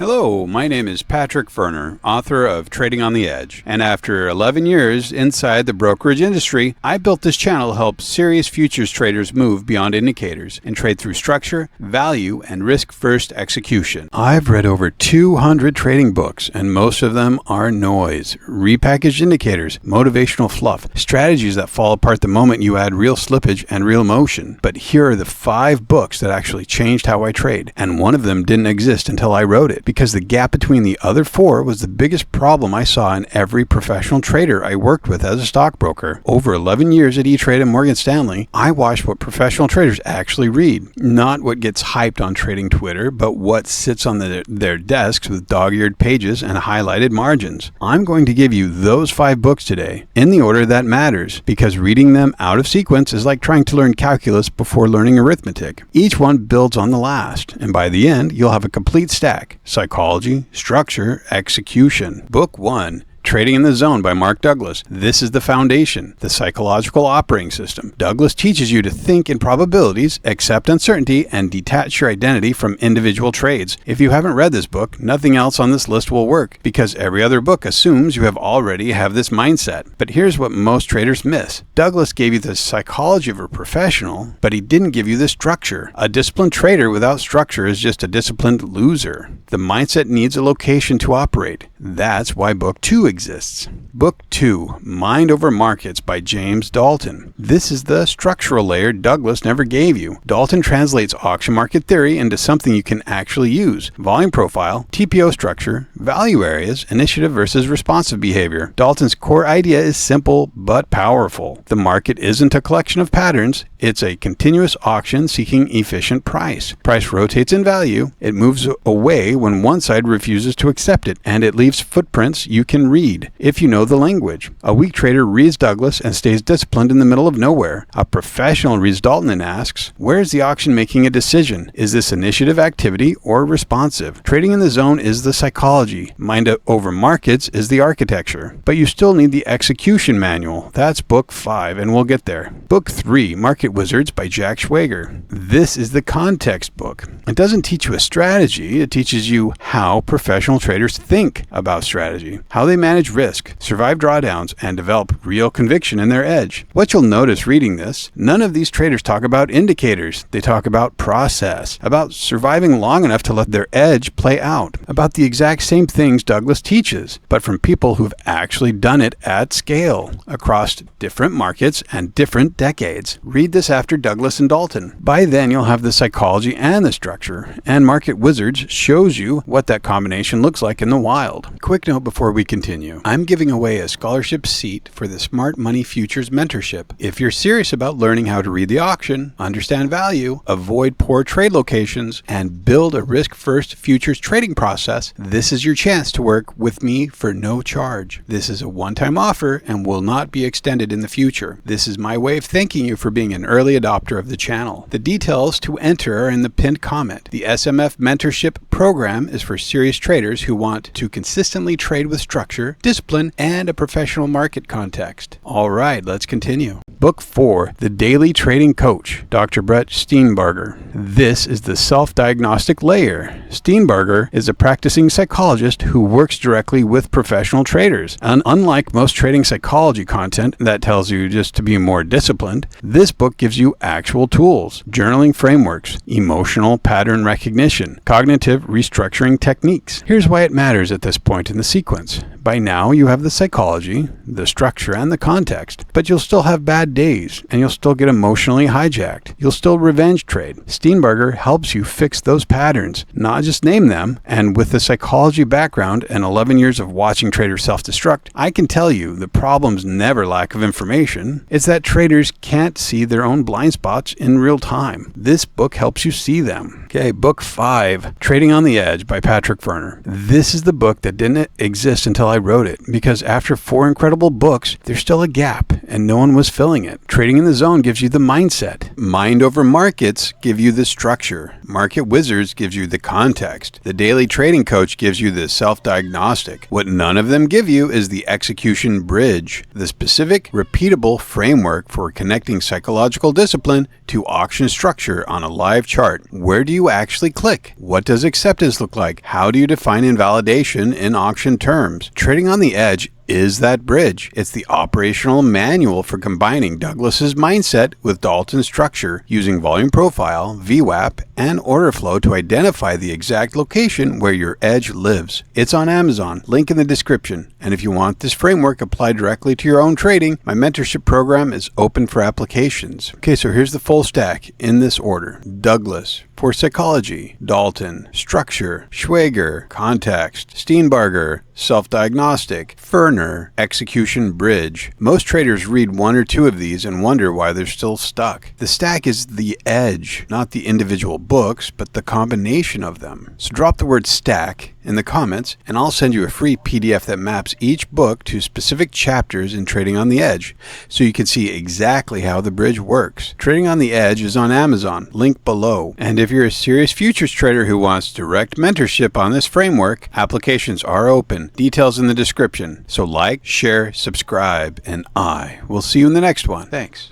Hello, my name is Patrick Furner, author of Trading on the Edge. And after 11 years inside the brokerage industry, I built this channel to help serious futures traders move beyond indicators and trade through structure, value, and risk-first execution. I've read over 200 trading books, and most of them are noise, repackaged indicators, motivational fluff, strategies that fall apart the moment you add real slippage and real emotion. But here are the 5 books that actually changed how I trade, and one of them didn't exist until I wrote it, because the gap between the other 4 was the biggest problem I saw in every professional trader I worked with as a stockbroker. Over 11 years at E-Trade and Morgan Stanley, I watched what professional traders actually read. Not what gets hyped on trading Twitter, but what sits on their desks with dog-eared pages and highlighted margins. I'm going to give you those 5 books today, in the order that matters, because reading them out of sequence is like trying to learn calculus before learning arithmetic. Each one builds on the last, and by the end, you'll have a complete stack. Psychology, structure, execution. Book 1. Trading in the Zone by Mark Douglas. This is the foundation, the psychological operating system. Douglas teaches you to think in probabilities, accept uncertainty, and detach your identity from individual trades. If you haven't read this book, nothing else on this list will work, because every other book assumes you already have this mindset. But here's what most traders miss. Douglas gave you the psychology of a professional, but he didn't give you the structure. A disciplined trader without structure is just a disciplined loser. The mindset needs a location to operate. That's why Book 2 exists. Book 2, Mind Over Markets by James Dalton. This is the structural layer Douglas never gave you. Dalton translates auction market theory into something you can actually use. Volume profile, TPO structure, value areas, initiative versus responsive behavior. Dalton's core idea is simple but powerful. The market isn't a collection of patterns. It's a continuous auction seeking efficient price. Price rotates in value. It moves away when one side refuses to accept it, and it leaves footprints you can read if you know the language. A weak trader reads Douglas and stays disciplined in the middle of nowhere. A professional reads Dalton and asks, where is the auction making a decision? Is this initiative activity or responsive? Trading in the Zone is the psychology. Mind Over Markets is the architecture. But you still need the execution manual. That's Book 5, and we'll get there. Book 3, Market Wizards by Jack Schwager. This is the context book. It doesn't teach you a strategy. It teaches you how professional traders think about strategy, how they manage risk, survive drawdowns, and develop real conviction in their edge. What you'll notice reading this, none of these traders talk about indicators. They talk about process, about surviving long enough to let their edge play out, about the exact same things Douglas teaches, but from people who've actually done it at scale across different markets and different decades. Read this after Douglas and Dalton. By then, you'll have the psychology and the structure, and Market Wizards shows you what that combination looks like in the wild. Quick note before we continue. I'm giving away a scholarship seat for the Smart Money Futures Mentorship. If you're serious about learning how to read the auction, understand value, avoid poor trade locations, and build a risk-first futures trading process, this is your chance to work with me for no charge. This is a one-time offer and will not be extended in the future. This is my way of thanking you for being an early adopter of the channel. The details to enter are in the pinned comment. The SMF Mentorship program is for serious traders who want to consistently trade with structure, discipline, and a professional market context. All right, let's continue. Book 4, The Daily Trading Coach, Dr. Brett Steenbarger. This is the self-diagnostic layer. Steenbarger is a practicing psychologist who works directly with professional traders. And unlike most trading psychology content that tells you just to be more disciplined, this book gives you actual tools, journaling frameworks, emotional pattern recognition, cognitive restructuring techniques. Here's why it matters at this point in the sequence. By now, you have the psychology, the structure, and the context, but you'll still have bad days, and you'll still get emotionally hijacked. You'll still revenge trade. Steenbarger helps you fix those patterns, not just name them, and with the psychology background and 11 years of watching traders self-destruct, I can tell you the problem's never lack of information. It's that traders can't see their own blind spots in real time. This book helps you see them. Okay, Book 5, Trading on the Edge by Patrick Furner. This is the book that didn't exist until I wrote it, because after 4 incredible books, there's still a gap, and no one was filling killing it. Trading in the Zone gives you the mindset. Mind Over Markets give you the structure. Market Wizards gives you the context. The Daily Trading Coach gives you the self-diagnostic. What none of them give you is the execution bridge, the specific, repeatable framework for connecting psychological discipline to auction structure on a live chart. Where do you actually click? What does acceptance look like? How do you define invalidation in auction terms? Trading on the Edge is that bridge. It's the operational manual for combining Douglas's mindset with Dalton's structure, using volume profile, VWAP, and order flow to identify the exact location where your edge lives. It's on Amazon, link in the description. And if you want this framework applied directly to your own trading, my mentorship program is open for applications. Okay, so here's the full stack in this order. Douglas for psychology, Dalton, structure, Schwager, context, Steenbarger, self-diagnostic, Furner, execution bridge. Most traders read one or two of these and wonder why they're still stuck. The stack is the edge, not the individual books, but the combination of them. So drop the word stack in the comments, and I'll send you a free PDF that maps each book to specific chapters in Trading on the Edge, so you can see exactly how the bridge works. Trading on the Edge is on Amazon, link below. And if you're a serious futures trader who wants direct mentorship on this framework, applications are open. Details in the description. So like, share, subscribe, and I will see you in the next one. Thanks.